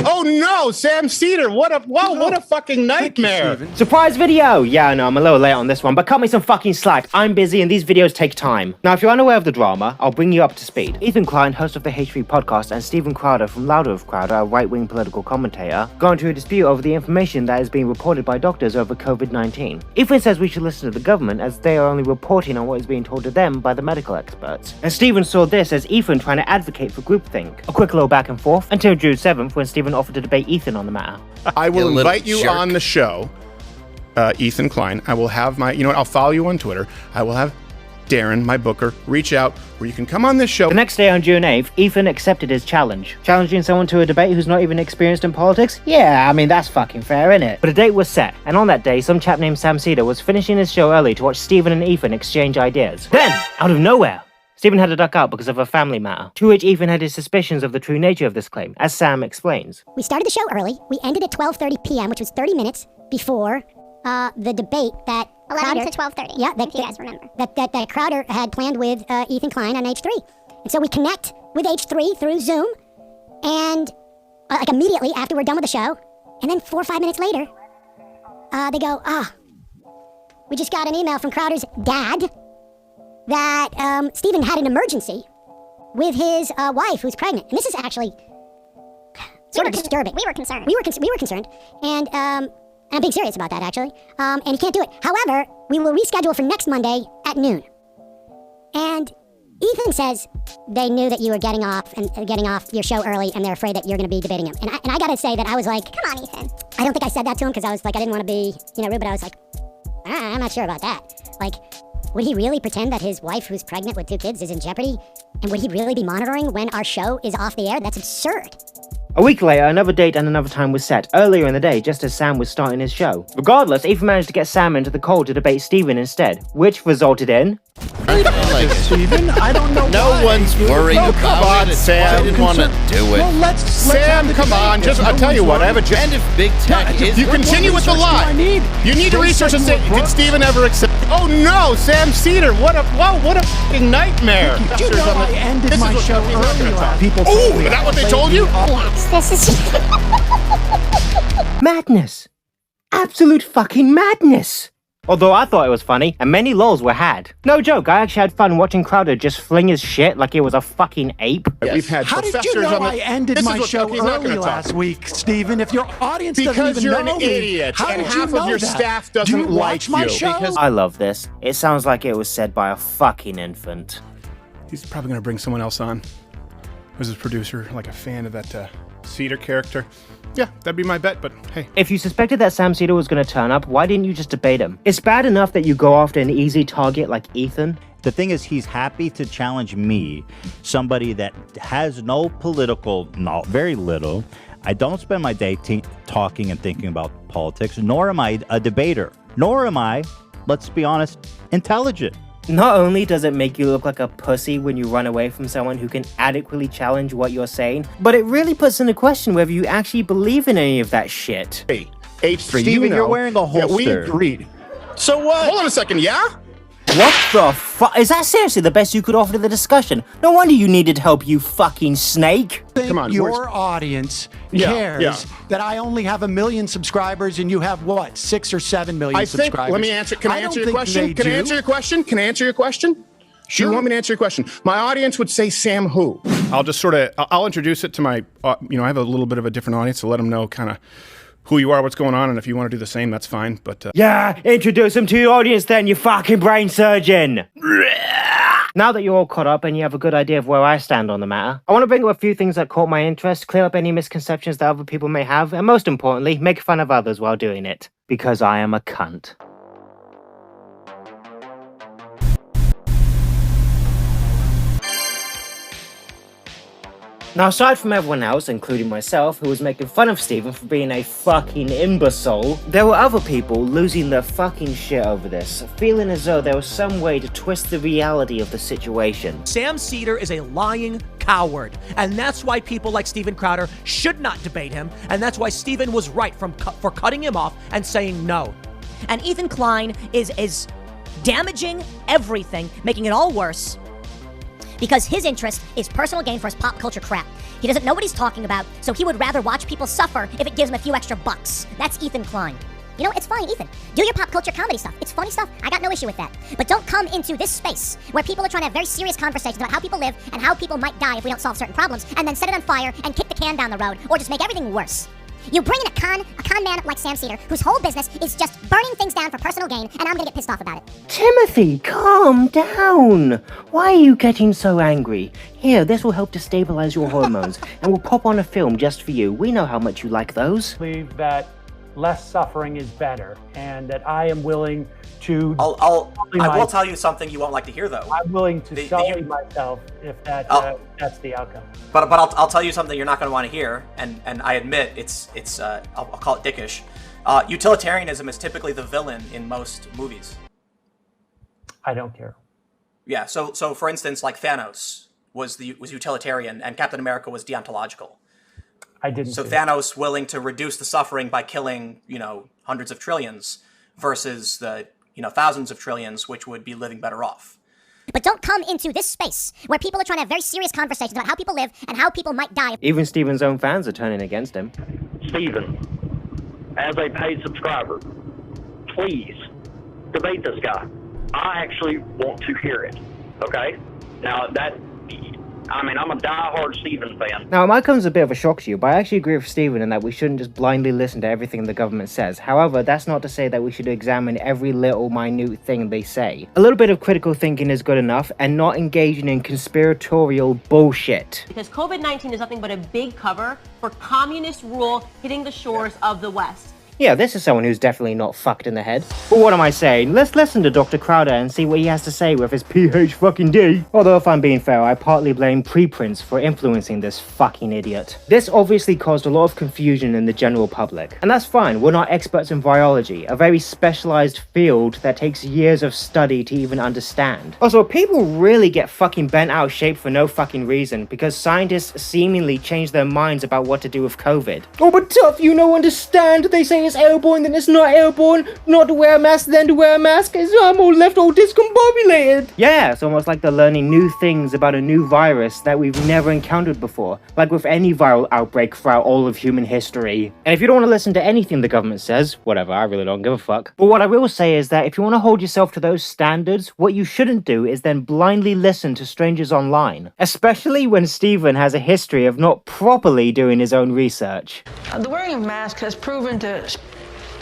Oh no, Sam Seder, what a fucking nightmare. Surprise video! Yeah, I know, I'm a little late on this one, but cut me some fucking slack. I'm busy and these videos take time. Now, if you're unaware of the drama, I'll bring you up to speed. Ethan Klein, host of the H3 podcast, and Stephen Crowder from Louder of Crowder, a right-wing political commentator, got into a dispute over the information that is being reported by doctors over COVID-19. Ethan says we should listen to the government as they are only reporting on what is being told to them by the medical experts. And Stephen saw this as Ethan trying to advocate for groupthink. A quick little back and forth until June 7th when Stephen offered to debate Ethan on the matter. I will invite you on the show, Ethan Klein. I will have my, I'll follow you on Twitter. I will have Darren, my booker, reach out where you can come on this show. The next day on June 8th, Ethan accepted his challenge. Challenging someone to a debate who's not even experienced in politics? Yeah, I mean, that's fucking fair, innit? But a date was set, and on that day, some chap named Sam Seder was finishing his show early to watch Stephen and Ethan exchange ideas. Then, out of nowhere, Stephen had to duck out because of a family matter, to which Ethan had his suspicions of the true nature of this claim, as Sam explains. We started the show early. We ended at 12:30 p.m., which was 30 minutes before the debate that 11 Crowder, to 12:30, yeah, if you guys remember. That Crowder had planned with Ethan Klein on H3. And so we connect with H3 through Zoom, and like immediately after we're done with the show, and then 4 or 5 minutes later, they go, we just got an email from Crowder's dad that Stephen had an emergency with his wife who's pregnant. And this is actually sort of disturbing. We were concerned. We were concerned. And I'm being serious about that, actually. And he can't do it. However, we will reschedule for next Monday at noon. And Ethan says they knew that you were getting off your show early, and they're afraid that you're going to be debating him. And I got to say that I was like, come on, Ethan. I don't think I said that to him because I was like, I didn't want to be, rude, but I was like, I'm not sure about that. Like, would he really pretend that his wife, who's pregnant with 2 kids, is in jeopardy? And would he really be monitoring when our show is off the air? That's absurd. A week later, another date and another time was set, earlier in the day, just as Sam was starting his show. Regardless, Ethan managed to get Sam into the call to debate Stephen instead, which resulted in... Stephen, I don't know No why. one's worried about it. Sam. I didn't want to do it. Well, let's Sam, come on. I'll tell you what, I have a And if Big Tech is... You continue with the lie. You need to research and say, did Stephen ever accept? Oh no, Sam Seder, what a fucking nightmare. Do you know I ended my show early? People Oh, is that what they told you? Yes, this is... Madness. Absolute fucking madness. Although I thought it was funny, and many lols were had. No joke, I actually had fun watching Crowder just fling his shit like he was a fucking ape. We've had How did professors you know on the... I ended my show early last week, Stephen? If your audience doesn't Because even you're know an me, idiot, how and did you half know of your that? staff Do doesn't you watch like my you. show? I love this. It sounds like it was said by a fucking infant. He's probably going to bring someone else on who's a producer, like a fan of that Seder character. Yeah, that'd be my bet, but hey. If you suspected that Sam Seder was going to turn up, why didn't you just debate him? It's bad enough that you go after an easy target like Ethan. The thing is, he's happy to challenge me, somebody that has no political, very little. I don't spend my day talking and thinking about politics, nor am I a debater, nor am I, let's be honest, intelligent. Not only does it make you look like a pussy when you run away from someone who can adequately challenge what you're saying, but it really puts into question whether you actually believe in any of that shit. Hey, H3, Stephen, you're wearing a holster. Yeah, we agreed. So what? Hold on a second, yeah? What the fuck? Is that seriously the best you could offer to the discussion? No wonder you needed help, you fucking snake. Come on, your audience cares that I only have 1 million subscribers and you have what, 6 or 7 million subscribers? Let me answer. Can I answer your question? Can I answer your question? Sure. Do you want me to answer your question? My audience would say Sam who? I'll just I'll introduce it to my, I have a little bit of a different audience to let them know kind of who you are, what's going on, and if you want to do the same, that's fine, but... Yeah, introduce him to your audience then, you fucking brain surgeon! Now that you're all caught up and you have a good idea of where I stand on the matter, I want to bring up a few things that caught my interest, clear up any misconceptions that other people may have, and most importantly, make fun of others while doing it. Because I am a cunt. Now, aside from everyone else, including myself, who was making fun of Stephen for being a fucking imbecile, there were other people losing their fucking shit over this, feeling as though there was some way to twist the reality of the situation. Sam Seder is a lying coward, and that's why people like Stephen Crowder should not debate him, and that's why Stephen was right for cutting him off and saying no. And Ethan Klein is damaging everything, making it all worse, because his interest is personal gain for his pop culture crap. He doesn't know what he's talking about, so he would rather watch people suffer if it gives him a few extra bucks. That's Ethan Klein. You know, it's fine, Ethan. Do your pop culture comedy stuff. It's funny stuff. I got no issue with that. But don't come into this space where people are trying to have very serious conversations about how people live and how people might die if we don't solve certain problems, and then set it on fire and kick the can down the road, or just make everything worse. You bring in a con man like Sam Seder, whose whole business is just burning things down for personal gain, and I'm gonna get pissed off about it. Timothy, calm down. Why are you getting so angry? Here, this will help to stabilize your hormones, and we'll pop on a film just for you. We know how much you like those. I believe that less suffering is better, and that I am willing to... I will tell you something you won't like to hear, though. I'm willing to sully myself if that's the outcome. But I'll tell you something you're not going to want to hear, and I admit it's I'll call it dickish. Utilitarianism is typically the villain in most movies. I don't care. Yeah. So for instance, like Thanos was utilitarian, and Captain America was deontological. I didn't. So Thanos willing to reduce the suffering by killing, hundreds of trillions, versus the thousands of trillions, which would be living better off. But don't come into this space where people are trying to have very serious conversations about how people live and how people might die. Even Steven's own fans are turning against him. Steven, as a paid subscriber, please debate this guy. I actually want to hear it. Okay? Now I'm a diehard Steven fan. Now, it might come as a bit of a shock to you, but I actually agree with Steven in that we shouldn't just blindly listen to everything the government says. However, that's not to say that we should examine every little minute thing they say. A little bit of critical thinking is good enough, and not engaging in conspiratorial bullshit. Because COVID-19 is nothing but a big cover for communist rule hitting the shores of the West. Yeah, this is someone who's definitely not fucked in the head. But what am I saying? Let's listen to Dr. Crowder and see what he has to say with his PhD. Although, if I'm being fair, I partly blame preprints for influencing this fucking idiot. This obviously caused a lot of confusion in the general public. And that's fine, we're not experts in virology, a very specialized field that takes years of study to even understand. Also, people really get fucking bent out of shape for no fucking reason, because scientists seemingly change their minds about what to do with COVID. Oh, but tough, understand. They say it's airborne, then it's not airborne. Not to wear a mask, then to wear a mask. I'm all left all discombobulated. Yeah, it's almost like they're learning new things about a new virus that we've never encountered before. Like with any viral outbreak throughout all of human history. And if you don't want to listen to anything the government says, whatever, I really don't give a fuck. But what I will say is that if you want to hold yourself to those standards, what you shouldn't do is then blindly listen to strangers online. Especially when Steven has a history of not properly doing his own research. The wearing of masks has proven to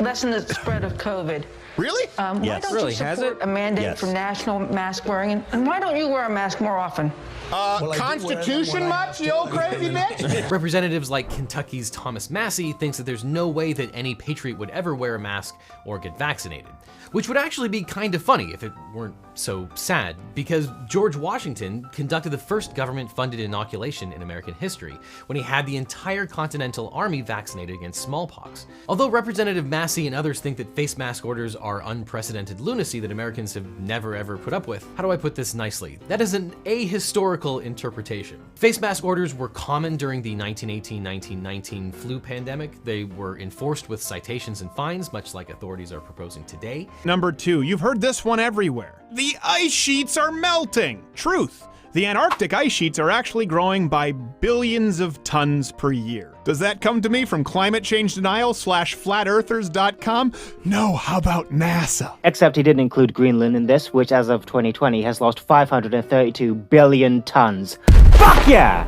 lessen the spread of COVID. Really? Why don't you support a mandate for national mask wearing? And why don't you wear a mask more often? Constitution much, you old crazy bitch? Representatives like Kentucky's Thomas Massey thinks that there's no way that any patriot would ever wear a mask or get vaccinated. Which would actually be kind of funny if it weren't so sad, because George Washington conducted the first government-funded inoculation in American history when he had the entire Continental Army vaccinated against smallpox. Although Representative Massey and others think that face mask orders are unprecedented lunacy that Americans have never ever put up with, how do I put this nicely? That is an ahistorical interpretation. Face mask orders were common during the 1918-1919 flu pandemic. They were enforced with citations and fines, much like authorities are proposing today. Number 2, you've heard this one everywhere. The ice sheets are melting. Truth. The Antarctic ice sheets are actually growing by billions of tons per year. Does that come to me from climate change denial /flatearthers.com? No, how about NASA? Except he didn't include Greenland in this, which as of 2020 has lost 532 billion tons. Fuck yeah!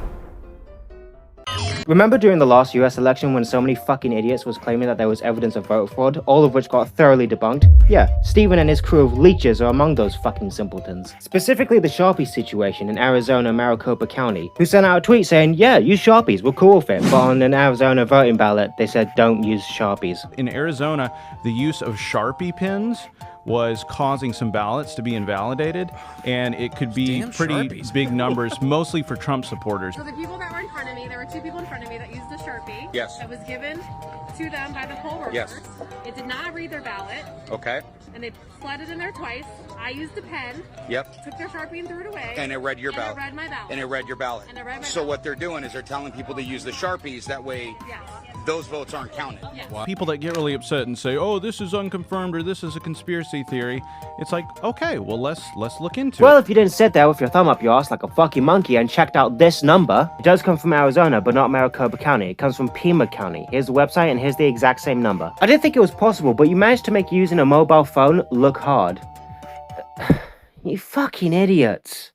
Remember during the last US election when so many fucking idiots was claiming that there was evidence of vote fraud, all of which got thoroughly debunked? Yeah, Steven and his crew of leeches are among those fucking simpletons. Specifically the Sharpie situation in Arizona, Maricopa County, who sent out a tweet saying, yeah, use Sharpies, we're cool with it. But on an Arizona voting ballot, they said don't use Sharpies. In Arizona, the use of Sharpie pins was causing some ballots to be invalidated, and it could be pretty big numbers, mostly for Trump supporters. So the people that were in front of me, there were 2 people in front of me that used the Sharpie. Yes. That was given to them by the poll workers. Yes. It did not read their ballot. Okay. and they slid it in there twice. I used the pen. Yep. Took their Sharpie and threw it away. And it read your ballot. And it read my ballot. And it read your ballot. And it read my So ballot. what they're doing is they're telling people to use the Sharpies. That way, those votes aren't counted. People that get really upset and say, "Oh, this is unconfirmed" or "This is a conspiracy theory," it's like, okay, well, let's look into Well, it. if you didn't sit there with your thumb up your ass like a fucking monkey and checked out this number, it does come from Arizona, but not Maricopa County. It comes from Pima County. Here's the website, and here's the exact same number. I didn't think it was possible, but you managed to make using a mobile phone look hard. You fucking idiots.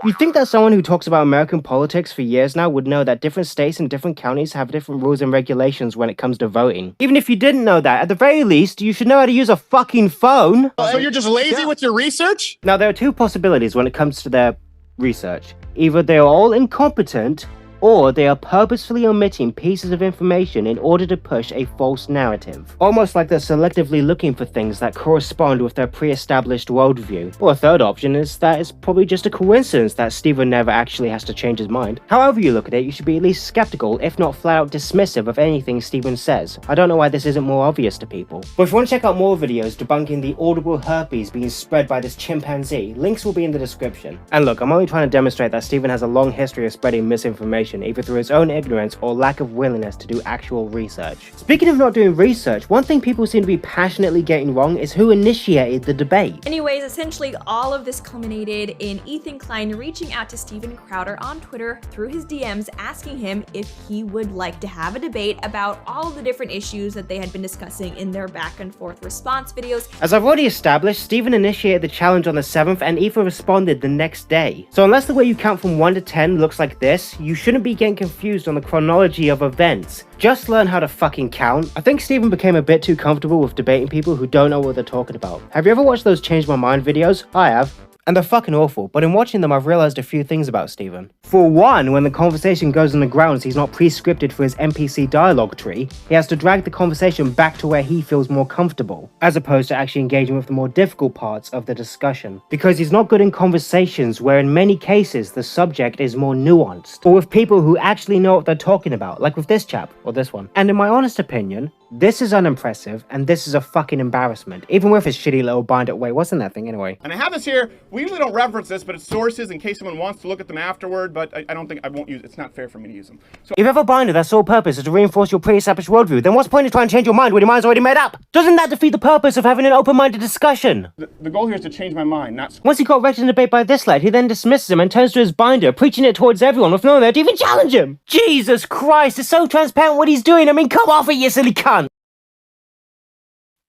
You'd think that someone who talks about American politics for years now would know that different states and different counties have different rules and regulations when it comes to voting. Even if you didn't know that, at the very least, you should know how to use a fucking phone. So you're just lazy with your research? Now, there are two possibilities when it comes to their research. Either they are all incompetent, or they are purposefully omitting pieces of information in order to push a false narrative. Almost like they're selectively looking for things that correspond with their pre-established worldview. Or a third option is that it's probably just a coincidence that Stephen never actually has to change his mind. However you look at it, you should be at least skeptical, if not flat out dismissive of anything Stephen says. I don't know why this isn't more obvious to people. But if you want to check out more videos debunking the audible herpes being spread by this chimpanzee, links will be in the description. And look, I'm only trying to demonstrate that Stephen has a long history of spreading misinformation, either through his own ignorance or lack of willingness to do actual research. Speaking of not doing research, one thing people seem to be passionately getting wrong is who initiated the debate. Anyways, essentially all of this culminated in Ethan Klein reaching out to Steven Crowder on Twitter through his DMs asking him if he would like to have a debate about all of the different issues that they had been discussing in their back and forth response videos. As I've already established, Stephen initiated the challenge on the 7th and Ethan responded the next day. So unless the way you count from 1 to 10 looks like this, you shouldn't be getting confused on the chronology of events. Just learn how to fucking count. I think Stephen became a bit too comfortable with debating people who don't know what they're talking about. Have you ever watched those Change My Mind videos? I have. And they're fucking awful, but in watching them I've realized a few things about Stephen. For one, when the conversation goes on the grounds he's not pre-scripted for his NPC dialogue tree, he has to drag the conversation back to where he feels more comfortable, as opposed to actually engaging with the more difficult parts of the discussion. Because he's not good in conversations where in many cases the subject is more nuanced, or with people who actually know what they're talking about, like with this chap, or this one. And in my honest opinion, this is unimpressive, and this is a fucking embarrassment. Even with his shitty little binder. Wait, what's in that thing anyway? And I have this here. We usually don't reference this, but it's sources in case someone wants to look at them afterward, but I don't think I won't use it. It's not fair for me to use them. So If you have a binder that's sole purpose is to reinforce your pre-established worldview, then what's the point of trying to change your mind when your mind's already made up? Doesn't that defeat the purpose of having an open-minded discussion? the goal here is to change my mind, not... Once he got wrecked in a debate by this lad, he then dismisses him and turns to his binder, preaching it towards everyone with no one there to even challenge him! Jesus Christ, it's so transparent what he's doing, I mean, come off it, you silly cunt!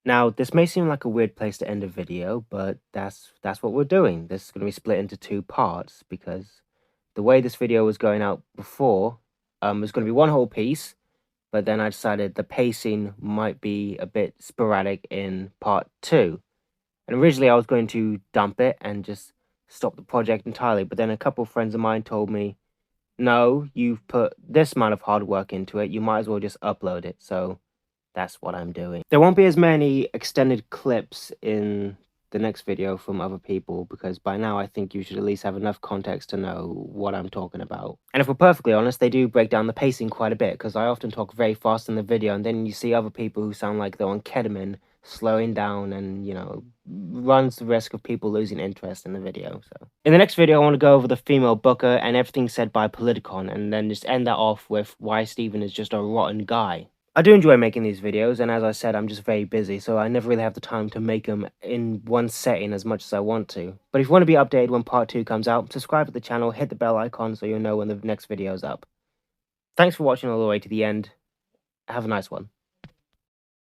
Now, this may seem like a weird place to end a video, but that's what we're doing. This is going to be split into 2 parts, because the way this video was going out before, was going to be one whole piece, but then I decided the pacing might be a bit sporadic in part 2. And originally I was going to dump it and just stop the project entirely, but then a couple of friends of mine told me, no, you've put this amount of hard work into it, you might as well just upload it, so that's what I'm doing. There won't be as many extended clips in the next video from other people, because by now I think you should at least have enough context to know what I'm talking about. And if we're perfectly honest, they do break down the pacing quite a bit, because I often talk very fast in the video, and then you see other people who sound like they're on ketamine, slowing down, and, you know, runs the risk of people losing interest in the video. So in the next video, I want to go over the female booker and everything said by Politicon, and then just end that off with why Stephen is just a rotten guy. I do enjoy making these videos, and as I said, I'm just very busy, so I never really have the time to make them in one setting as much as I want to. But if you want to be updated when part 2 comes out, subscribe to the channel, hit the bell icon so you'll know when the next video's up. Thanks for watching all the way to the end. Have a nice one.